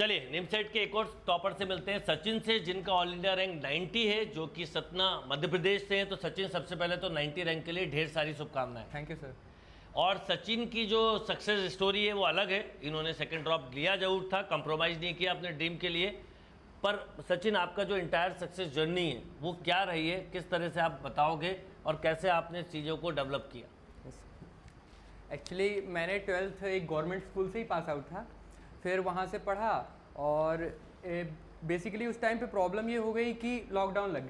चलिए निमसेट के एक और टॉपर से मिलते हैं, सचिन से, जिनका ऑल इंडिया रैंक 90 है, जो कि सतना मध्य प्रदेश से है। तो सचिन, सबसे पहले तो 90 रैंक के लिए ढेर सारी शुभकामनाएं। Thank you sir. और सचिन की जो सक्सेस स्टोरी है वो अलग है। इन्होंने सेकंड ड्रॉप लिया जरूर था, कंप्रोमाइज़ नहीं किया अपने ड्रीम के लिए। पर सचिन, आपका जो इंटायर सक्सेस जर्नी है वो क्या रही है, किस तरह से आप बताओगे और कैसे आपने चीज़ों को डेवलप किया? एक्चुअली मैंने 12th एक गवर्नमेंट स्कूल से ही पास आउट था, फिर वहाँ से पढ़ा और बेसिकली उस टाइम पे प्रॉब्लम ये हो गई कि लॉकडाउन लग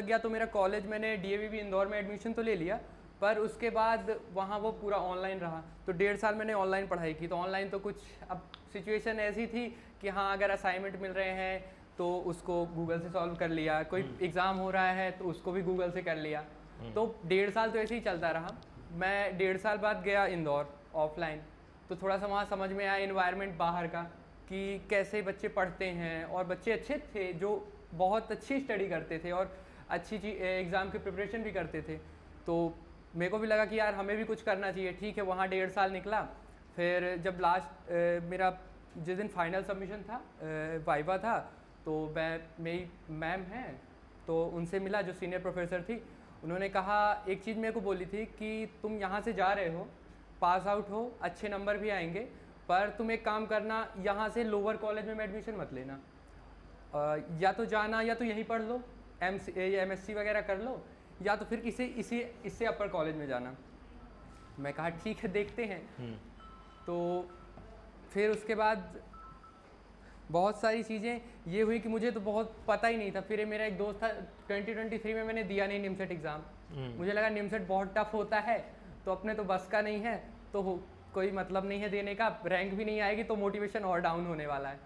गया तो मेरा कॉलेज, मैंने DAVV इंदौर में एडमिशन तो ले लिया, पर उसके बाद वहाँ वो पूरा ऑनलाइन रहा। तो 1.5 साल मैंने ऑनलाइन पढ़ाई की। तो ऑनलाइन तो कुछ, अब सिचुएशन ऐसी थी कि हाँ, अगर असाइनमेंट मिल रहे हैं तो उसको गूगल से सॉल्व कर लिया, कोई एग्ज़ाम हो रहा है तो उसको भी गूगल से कर लिया। तो 1.5 साल तो ऐसे ही चलता रहा। मैं 1.5 साल बाद गया इंदौर ऑफलाइन, तो थोड़ा सा वहाँ समझ में आया इन्वायरमेंट बाहर का कि कैसे बच्चे पढ़ते हैं, और बच्चे अच्छे थे जो बहुत अच्छी स्टडी करते थे और अच्छी एग्ज़ाम की प्रिपरेशन भी करते थे। तो मेरे को भी लगा कि यार हमें भी कुछ करना चाहिए। ठीक है, वहाँ 1.5 साल निकला। फिर जब लास्ट मेरा जिस दिन फाइनल सबमिशन था, वाइवा था, तो मेरी मैम हैं, तो उनसे मिला जो सीनियर प्रोफेसर थी। उन्होंने कहा, एक चीज़ मेरे को बोली थी कि तुम यहाँ से जा रहे हो, पास आउट हो, अच्छे नंबर भी आएंगे, पर तुम एक काम करना, यहाँ से लोअर कॉलेज में एडमिशन मत लेना। या तो जाना, या तो यहीं पढ़ लो, MSc वगैरह कर लो, या तो फिर इससे अपर कॉलेज में जाना। मैं कहा ठीक है, देखते हैं। तो फिर उसके बाद बहुत सारी चीज़ें ये हुई कि मुझे तो बहुत पता ही नहीं था। फिर मेरा एक दोस्त था, 2023 में मैंने दिया नहीं निमसेट एग्ज़ाम। मुझे लगा निमसेट बहुत टफ होता है, तो अपने तो बस का नहीं है, तो कोई मतलब नहीं है देने का, रैंक भी नहीं आएगी तो मोटिवेशन और डाउन होने वाला है।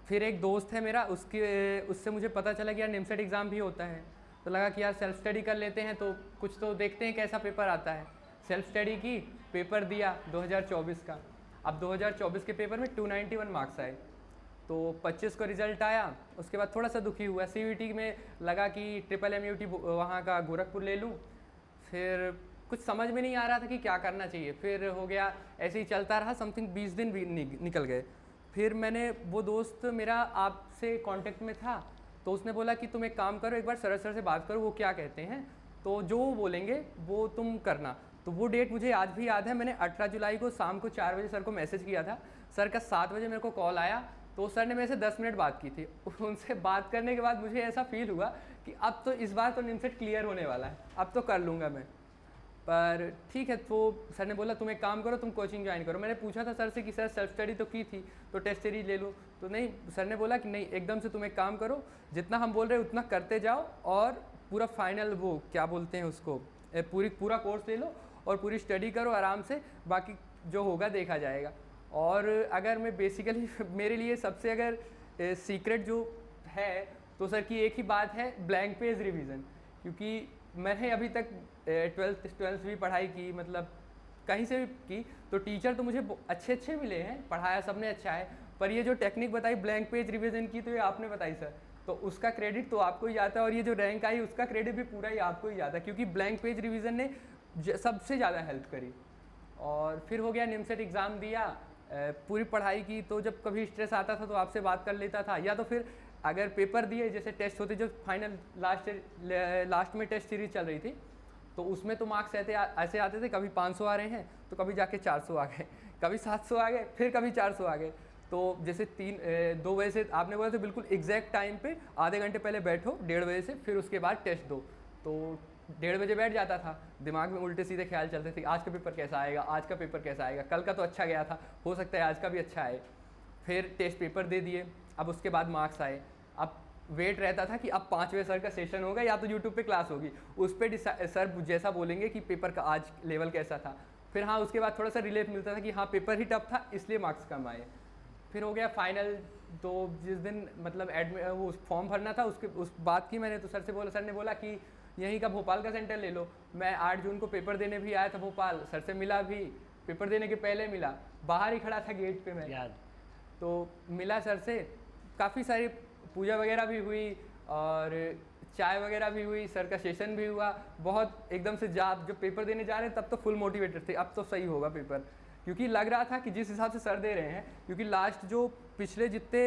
फिर एक दोस्त है मेरा, उससे मुझे पता चला कि यार निमसेट एग्ज़ाम भी होता है, तो लगा कि यार सेल्फ स्टडी कर लेते हैं, तो कुछ तो देखते हैं कैसा पेपर आता है। सेल्फ स्टडी की, पेपर दिया 2024 का। अब 2024 के पेपर में 291 मार्क्स आए, तो 25 को रिजल्ट आया। उसके बाद थोड़ा सा दुखी हुआ। CVT में लगा कि MMUT वहाँ का गोरखपुर ले लूँ, फिर कुछ समझ में नहीं आ रहा था कि क्या करना चाहिए। फिर हो गया, ऐसे ही चलता रहा, समथिंग 20 दिन भी निकल गए। फिर मैंने, वो दोस्त मेरा आपसे कांटेक्ट में था, तो उसने बोला कि तुम एक काम करो, एक बार सर से बात करो, वो क्या कहते हैं, तो जो वो बोलेंगे वो तुम करना। तो वो डेट मुझे आज भी याद है। मैंने 18 जुलाई को शाम को 4 बजे सर को मैसेज किया था। सर का 7 बजे मेरे को कॉल आया, तो सर ने मेरे से 10 मिनट बात की थी। उनसे बात करने के बाद मुझे ऐसा फील हुआ कि अब तो इस बार तो निमसेट क्लियर होने वाला है, अब तो कर लूँगा मैं। पर ठीक है, तो सर ने बोला तुम एक काम करो, तुम कोचिंग ज्वाइन करो। मैंने पूछा था सर से कि सर सेल्फ स्टडी तो की थी, तो टेस्ट सीरीज ले लूँ, तो नहीं, सर ने बोला कि नहीं, एकदम से तुम एक काम करो, जितना हम बोल रहे हैं उतना करते जाओ, और पूरा फाइनल, वो क्या बोलते हैं उसको, पूरा कोर्स ले लो और पूरी स्टडी करो आराम से, बाकी जो होगा देखा जाएगा। और अगर मैं बेसिकली मेरे लिए सबसे अगर सीक्रेट जो है, तो सर की एक ही बात है, ब्लैंक पेज रिवीजन। क्योंकि मैंने अभी तक 12th भी पढ़ाई की, मतलब कहीं से भी की, तो टीचर तो मुझे अच्छे मिले हैं, पढ़ाया सबने अच्छा है, पर ये जो टेक्निक बताई ब्लैंक पेज रिवीजन की, तो ये आपने बताई सर, तो उसका क्रेडिट तो आपको ही जाता है, और ये जो रैंक आई उसका क्रेडिट भी पूरा ही आपको ही जाता है, क्योंकि ब्लैंक पेज रिवीजन ने सबसे ज़्यादा हेल्प करी। और फिर हो गया, निमसेट एग्ज़ाम दिया, पूरी पढ़ाई की, तो जब कभी स्ट्रेस आता था तो आपसे बात कर लेता था, या तो फिर अगर पेपर दिए, जैसे टेस्ट होते, जो फाइनल लास्ट में टेस्ट सीरीज चल रही थी, तो उसमें तो मार्क्स ऐसे आते थे, कभी 500 आ रहे हैं तो कभी जाके 400 आ गए, कभी 700 आ गए, फिर कभी 400 आ गए। तो जैसे 2 बजे से आपने बोला, तो बिल्कुल एग्जैक्ट टाइम पे आधे घंटे पहले बैठो, 1:30 बजे से, फिर उसके बाद टेस्ट दो। तो 1:30 बजे बैठ जाता था, दिमाग में उल्टे सीधे ख्याल चलते थे, आज का पेपर कैसा आएगा, आज का पेपर कैसा आएगा, कल का तो अच्छा गया था, हो सकता है आज का भी अच्छा आए। फिर टेस्ट पेपर दे दिए, अब उसके बाद मार्क्स आए। अब वेट रहता था कि अब 5वें सर का सेशन होगा, या तो यूट्यूब पे क्लास होगी, उस पर सर जैसा बोलेंगे कि पेपर का आज लेवल कैसा था। फिर हाँ, उसके बाद थोड़ा सा रिलीफ मिलता था कि हाँ, पेपर ही टफ था, इसलिए मार्क्स कम आए। फिर हो गया फाइनल, तो जिस दिन मतलब वो फॉर्म भरना था, उस बात की मैंने, तो सर से बोला, सर ने बोला कि यहीं का भोपाल का सेंटर ले लो। मैं 8 जून को पेपर देने भी आया था भोपाल, सर से मिला भी, पेपर देने के पहले मिला, बाहर ही खड़ा था गेट पे मैं याद। तो मिला सर से, काफ़ी सारी पूजा वगैरह भी हुई और चाय वगैरह भी हुई, सर का सेशन भी हुआ। बहुत एकदम से जब पेपर देने जा रहे हैं तब तो फुल मोटिवेटेड थे, अब तो सही होगा पेपर, क्योंकि लग रहा था कि जिस हिसाब से सर दे रहे हैं, क्योंकि लास्ट जो पिछले जितने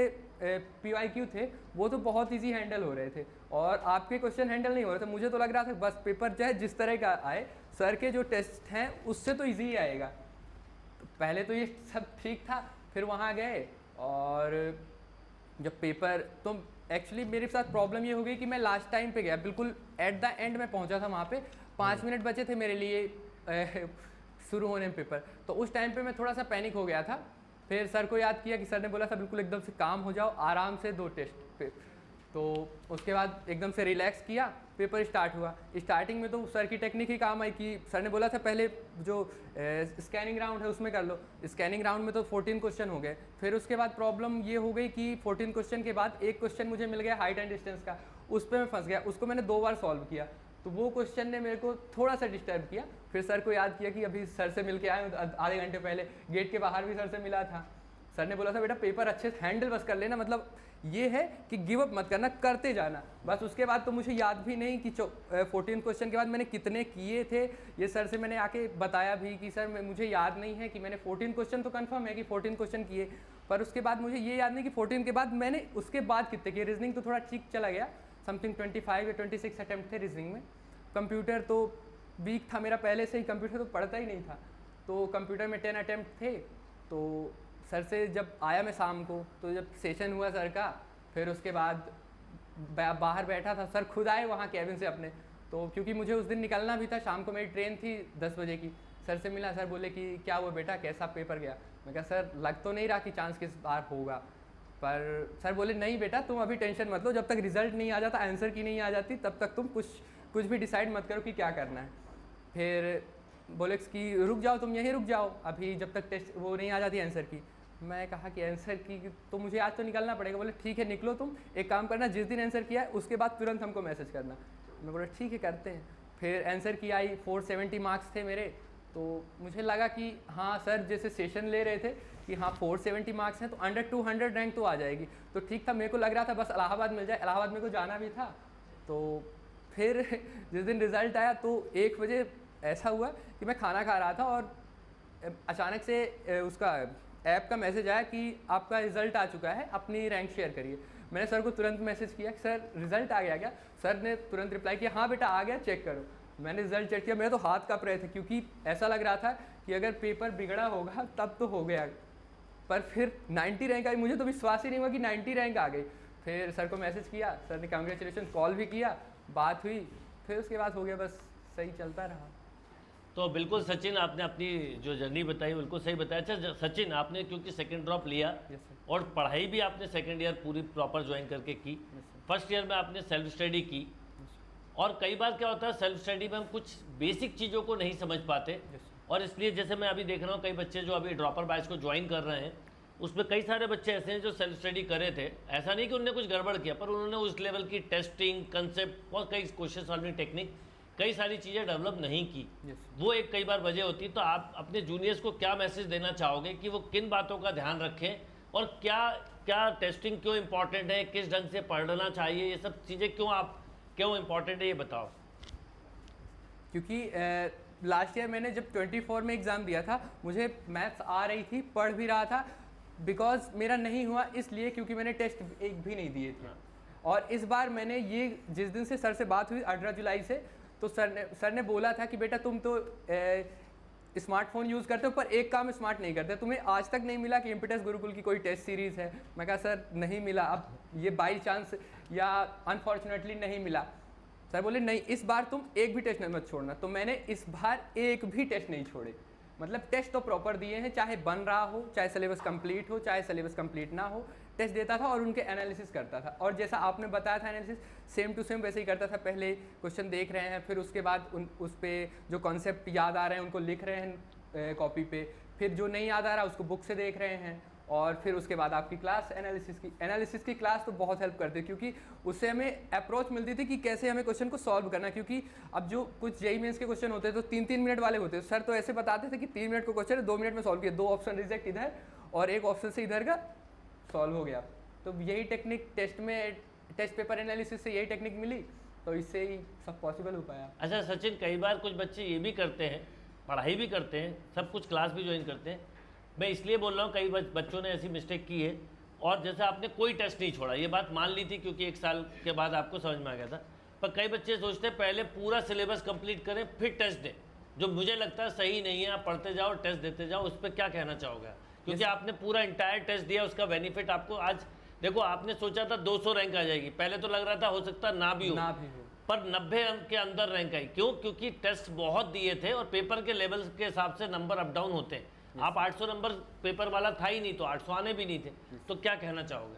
PYQ थे वो तो बहुत इजी हैंडल हो रहे थे और आपके क्वेश्चन हैंडल नहीं हो रहे थे। मुझे तो लग रहा था बस पेपर चाहे जिस तरह का आए, सर के जो टेस्ट हैं उससे तो ईजी ही आएगा। तो पहले तो ये सब ठीक था, फिर वहाँ गए और जब पेपर, तो एक्चुअली मेरे साथ प्रॉब्लम ये हो गई कि मैं लास्ट टाइम पे गया, बिल्कुल एट द एंड में पहुंचा था वहाँ पे, 5 मिनट बचे थे मेरे लिए शुरू होने में पेपर। तो उस टाइम पे मैं थोड़ा सा पैनिक हो गया था। फिर सर को याद किया कि सर ने बोला था बिल्कुल एकदम से काम हो जाओ, आराम से 2 टेस्ट पे। तो उसके बाद एकदम से रिलैक्स किया, पेपर स्टार्ट हुआ। स्टार्टिंग में तो सर की टेक्निक ही काम आई कि सर ने बोला था पहले जो स्कैनिंग राउंड है उसमें कर लो। स्कैनिंग राउंड में तो 14 क्वेश्चन हो गए। फिर उसके बाद प्रॉब्लम ये हो गई कि 14 क्वेश्चन के बाद एक क्वेश्चन मुझे मिल गया हाइट एंड डिस्टेंस का, उस पर मैं फंस गया। उसको मैंने 2 बार सॉल्व किया, तो वो क्वेश्चन ने मेरे को थोड़ा सा डिस्टर्ब किया। फिर सर को याद किया कि अभी सर से मिल के आए आधे घंटे पहले, गेट के बाहर भी सर से मिला था। सर ने बोला था बेटा पेपर अच्छे से हैंडल बस कर लेना, मतलब ये है कि गिव अप मत करना, करते जाना बस। उसके बाद तो मुझे याद भी नहीं कि 14 क्वेश्चन के बाद मैंने कितने किए थे। ये सर से मैंने आके बताया भी कि सर मुझे याद नहीं है कि मैंने 14 क्वेश्चन तो कंफर्म है कि 14 क्वेश्चन किए, पर उसके बाद मुझे ये याद नहीं कि 14 के बाद मैंने उसके बाद कितने किए। रीजनिंग तो थोड़ा ठीक चला गया, समथिंग 25 या 26 अटैम्प्ट थे रीजनिंग में। कंप्यूटर तो वीक था मेरा, पहले से ही कंप्यूटर तो पढ़ता ही नहीं था, तो कंप्यूटर में 10 अटैम्प्ट थे। तो सर से जब आया मैं शाम को, तो जब सेशन हुआ सर का, फिर उसके बाद बाहर बैठा था, सर खुद आए वहाँ कैबिन से अपने। तो क्योंकि मुझे उस दिन निकलना भी था, शाम को मेरी ट्रेन थी 10 बजे की। सर से मिला, सर बोले कि क्या हुआ बेटा, कैसा पेपर गया। मैं कहा सर लग तो नहीं रहा कि चांस किस बार होगा, पर सर बोले नहीं बेटा तुम अभी टेंशन मत लो, जब तक रिजल्ट नहीं आ जाता, आंसर की नहीं आ जाती, तब तक तुम कुछ भी डिसाइड मत करो कि क्या करना है। फिर बोले कि रुक जाओ, तुम यहीं रुक जाओ अभी जब तक टेस्ट वो नहीं आ जाती आंसर की। मैं कहा कि आंसर की तो मुझे आज तो निकलना पड़ेगा। बोले ठीक है निकलो, तुम एक काम करना, जिस दिन आंसर किया है उसके बाद तुरंत हमको मैसेज करना। मैं बोला ठीक है करते हैं। फिर आंसर की आई, 470 मार्क्स थे मेरे। तो मुझे लगा कि हाँ सर जैसे सेशन ले रहे थे कि हाँ 470 मार्क्स हैं तो अंडर 200 रैंक तो आ जाएगी, तो ठीक था। मेरे को लग रहा था बस इलाहाबाद मिल जाए, इलाहाबाद मेरे को जाना भी था। तो फिर जिस दिन रिज़ल्ट आया तो 1 बजे ऐसा हुआ कि मैं खाना खा रहा था और अचानक से उसका ऐप का मैसेज आया कि आपका रिज़ल्ट आ चुका है, अपनी रैंक शेयर करिए। मैंने सर को तुरंत मैसेज किया कि सर रिज़ल्ट आ गया क्या। सर ने तुरंत रिप्लाई किया हाँ बेटा आ गया, चेक करो। मैंने रिज़ल्ट चेक किया, मेरा तो हाथ काँप रहे थे क्योंकि ऐसा लग रहा था कि अगर पेपर बिगड़ा होगा तब तो हो गया। पर फिर 90 रैंक आई, मुझे तो विश्वास ही नहीं हुआ कि 90 रैंक आ गई। फिर सर को मैसेज किया, सर ने कांग्रेचुलेशन कॉल भी किया, बात हुई, फिर उसके बाद हो गया, बस सही चलता रहा। तो बिल्कुल सचिन आपने अपनी जो जर्नी बताई बिल्कुल सही बताया। अच्छा सचिन आपने क्योंकि सेकंड ड्रॉप लिया और पढ़ाई भी आपने सेकंड ईयर पूरी प्रॉपर ज्वाइन करके की, फर्स्ट ईयर में आपने सेल्फ स्टडी की, और कई बार क्या होता है सेल्फ स्टडी में हम कुछ बेसिक चीज़ों को नहीं समझ पाते, और इसलिए जैसे मैं अभी देख रहा हूँ कई बच्चे जो अभी ड्रॉपर बैच को ज्वाइन कर रहे हैं उसमें कई सारे बच्चे ऐसे हैं जो सेल्फ स्टडी करे थे, ऐसा नहीं कि उन्होंने कुछ गड़बड़ किया, पर उन्होंने उस लेवल की टेस्टिंग कंसेप्ट और कई क्वेश्चन सॉल्विंग टेक्निक कई सारी चीज़ें डेवलप नहीं की। वो एक कई बार वजह होती है। तो आप अपने जूनियर्स को क्या मैसेज देना चाहोगे कि वो किन बातों का ध्यान रखें और क्या क्या टेस्टिंग क्यों इम्पॉर्टेंट है, किस ढंग से पढ़ना चाहिए, ये सब चीज़ें क्यों इम्पॉर्टेंट है ये बताओ। क्योंकि लास्ट ईयर मैंने जब 24 में एग्ज़ाम दिया था, मुझे मैथ्स आ रही थी, पढ़ भी रहा था, बिकॉज मेरा नहीं हुआ इसलिए क्योंकि मैंने टेस्ट एक भी नहीं दिए थे। और इस बार मैंने ये जिस दिन से सर से बात हुई 18 जुलाई से, तो सर ने बोला था कि बेटा तुम तो स्मार्टफोन यूज़ करते हो पर एक काम स्मार्ट नहीं करते, तुम्हें आज तक नहीं मिला कि इम्पिटस गुरुकुल की कोई टेस्ट सीरीज़ है। मैं कहा सर नहीं मिला, अब ये बाई चांस या अनफॉर्चुनेटली नहीं मिला। सर बोले नहीं इस बार तुम एक भी टेस्ट मत छोड़ना। तो मैंने इस बार एक भी टेस्ट नहीं छोड़े, मतलब टेस्ट तो प्रॉपर दिए हैं, चाहे बन रहा हो, चाहे सिलेबस कंप्लीट हो, चाहे सिलेबस कंप्लीट ना हो, टेस्ट देता था और उनके एनालिसिस करता था। और जैसा आपने बताया था एनालिसिस सेम टू सेम वैसे ही करता था। पहले क्वेश्चन देख रहे हैं, फिर उसके बाद उस पर जो कॉन्सेप्ट याद आ रहे हैं उनको लिख रहे हैं कॉपी पे, फिर जो नहीं याद आ रहा उसको बुक से देख रहे हैं, और फिर उसके बाद आपकी क्लास एनालिसिस की क्लास तो बहुत हेल्प करती है क्योंकि उससे हमें अप्रोच मिलती थी कि कैसे हमें क्वेश्चन को सॉल्व करना। क्योंकि अब जो कुछ जेईई मेंस के क्वेश्चन होते हैं तो 3-3 मिनट वाले होते हैं, सर तो ऐसे बताते थे कि 3 मिनट का क्वेश्चन है, 2 मिनट में सॉल्व किया, 2 ऑप्शन रिजेक्ट इधर और एक ऑप्शन से इधर का सॉल्व हो गया। तो यही टेक्निक टेस्ट पेपर एनालिसिस से यही टेक्निक मिली, तो इससे ही सब पॉसिबल हो पाया। अच्छा सचिन, कई बार कुछ बच्चे ये भी करते हैं पढ़ाई भी करते हैं, सब कुछ क्लास भी ज्वाइन करते हैं। मैं इसलिए बोल रहा हूँ कई बच्चों ने ऐसी मिस्टेक की है, और जैसे आपने कोई टेस्ट नहीं छोड़ा, ये बात मान ली थी क्योंकि 1 साल के बाद आपको समझ में आ गया था। पर कई बच्चे सोचते हैं पहले पूरा सिलेबस कंप्लीट करें फिर टेस्ट दें, जो मुझे लगता है सही नहीं है। आप पढ़ते जाओ, टेस्ट देते जाओ। उस पर क्या कहना चाहोगे? क्योंकि आपने पूरा इंटायर टेस्ट दिया, उसका बेनिफिट आपको आज देखो। आपने सोचा था 200 रैंक आ जाएगी, पहले तो लग रहा था हो सकता ना भी हो, पर 90 अंक के अंदर रैंक आई। क्यों? क्योंकि टेस्ट बहुत दिए थे और पेपर के लेवल के हिसाब से नंबर अप डाउन होते हैं। आप 800 नंबर पेपर वाला था ही नहीं, तो 800 आने भी नहीं थे। तो क्या कहना चाहोगे?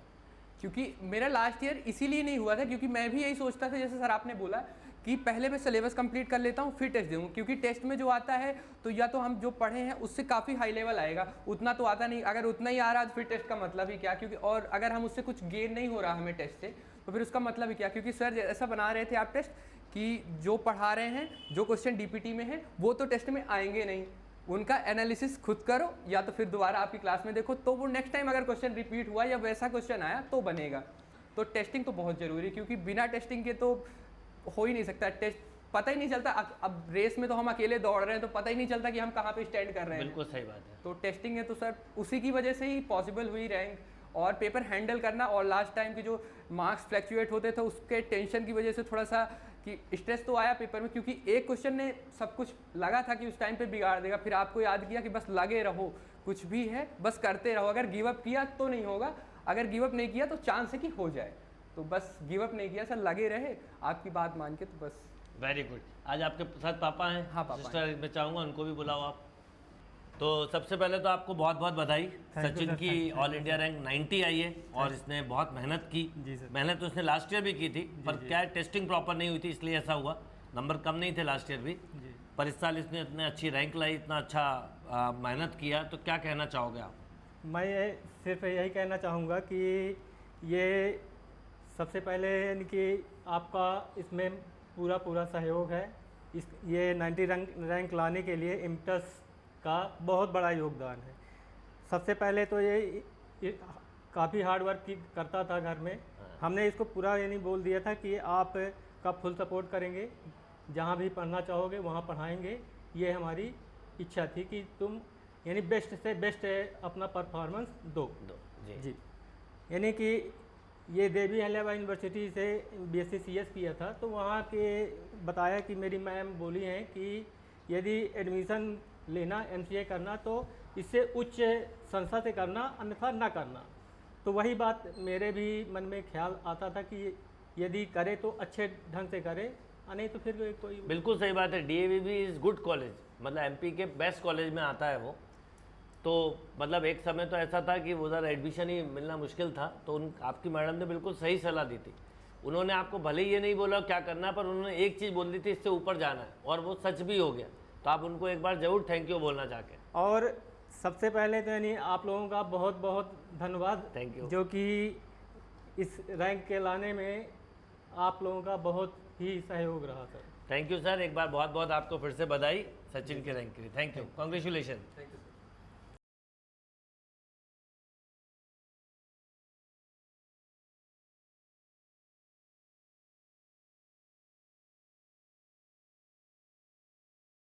क्योंकि मेरा लास्ट ईयर इसीलिए नहीं हुआ था क्योंकि मैं भी यही सोचता था, जैसे सर आपने बोला कि पहले मैं सिलेबस कंप्लीट कर लेता हूँ फिर टेस्ट दूँगा, क्योंकि टेस्ट में जो आता है तो या तो हम जो पढ़े हैं उससे काफ़ी हाई लेवल आएगा, उतना तो आता नहीं। अगर उतना ही आ रहा है तो फिर टेस्ट का मतलब ही क्या? क्योंकि और अगर हम उससे कुछ गेन नहीं हो रहा हमें टेस्ट से, तो फिर उसका मतलब ही क्या? क्योंकि सर ऐसा बना रहे थे आप टेस्ट कि जो पढ़ा रहे हैं, जो क्वेश्चन डीपीटी में है वो तो टेस्ट में आएंगे नहीं, उनका एनालिसिस खुद करो या तो फिर दोबारा आपकी क्लास में देखो, तो वो नेक्स्ट टाइम अगर क्वेश्चन रिपीट हुआ या वैसा क्वेश्चन आया तो बनेगा। तो टेस्टिंग तो बहुत ज़रूरी है, क्योंकि बिना टेस्टिंग के तो हो ही नहीं सकता। टेस्ट पता ही नहीं चलता, अब रेस में तो हम अकेले दौड़ रहे हैं तो पता ही नहीं चलता कि हम कहाँ पे स्टैंड कर रहे हैं। बिल्कुल सही बात है। तो टेस्टिंग है तो सर उसी की वजह से ही पॉसिबल हुई रैंक, और पेपर हैंडल करना, और लास्ट टाइम के जो मार्क्स फ्लैक्चुएट होते थे उसके टेंशन की वजह से थोड़ा सा कि स्ट्रेस तो आया पेपर में, क्योंकि एक क्वेश्चन ने सब कुछ लगा था कि उस टाइम पे बिगाड़ देगा। फिर आपको याद किया कि बस लगे रहो, कुछ भी है बस करते रहो। अगर गिव अप किया तो नहीं होगा, अगर गिव अप नहीं किया तो चांस है कि हो जाए। तो बस गिव अप नहीं किया सर, लगे रहे आपकी बात मान के, तो बस। Very good. आज आपके साथ पापा हैं? हाँ, पापा सिस्टर, मैं चाहूँगा उनको भी बुलाओ आप। तो सबसे पहले तो आपको बहुत बहुत बधाई। सचिन की ऑल इंडिया रैंक 90 आई है और इसने बहुत मेहनत की। मेहनत तो इसने लास्ट ईयर भी की थी, पर क्या टेस्टिंग प्रॉपर नहीं हुई थी इसलिए ऐसा हुआ। नंबर कम नहीं थे लास्ट ईयर भी, पर इस साल इसने इतनी अच्छी रैंक लाई, इतना अच्छा मेहनत किया। तो क्या कहना चाहोगे आप? मैं सिर्फ यही कहना चाहूँगा कि ये सबसे पहले यानी कि आपका इसमें पूरा सहयोग है। ये 90 रैंक लाने के लिए इम्टस का बहुत बड़ा योगदान है। सबसे पहले तो ये काफ़ी हार्ड वर्क करता था घर में। हमने इसको पूरा यानी बोल दिया था कि आप का फुल सपोर्ट करेंगे, जहाँ भी पढ़ना चाहोगे वहाँ पढ़ाएंगे। ये हमारी इच्छा थी कि तुम यानी बेस्ट से बेस्ट अपना परफॉर्मेंस दो। जी यानी कि ये देवी अहिल्याबाई यूनिवर्सिटी से BSc CS किया था, तो वहाँ के बताया कि मेरी मैम बोली हैं कि यदि एडमिशन लेना MCA करना तो इससे उच्च संस्था से करना, अन्यथा ना करना। तो वही बात मेरे भी मन में ख्याल आता था कि यदि करे तो अच्छे ढंग से करे, नहीं तो फिर कोई। बिल्कुल सही बात है। DAV भी इज़ गुड कॉलेज, मतलब MP के बेस्ट कॉलेज में आता है वो। तो मतलब एक समय तो ऐसा था कि उधर एडमिशन ही मिलना मुश्किल था, तो आपकी मैडम ने बिल्कुल सही सलाह दी थी। उन्होंने आपको भले ही ये नहीं बोला क्या करना, पर उन्होंने एक चीज़ बोल दी थी, इससे ऊपर जाना है, और वो सच भी हो गया। तो आप उनको एक बार ज़रूर थैंक यू बोलना चाहते हैं। और सबसे पहले तो यानी आप लोगों का बहुत बहुत धन्यवाद, थैंक यू, जो कि इस रैंक के लाने में आप लोगों का बहुत ही सहयोग रहा सर। Thank you sir. एक बार बहुत बहुत आपको फिर से बधाई सचिन के रैंक के लिए। Thank you, congratulation.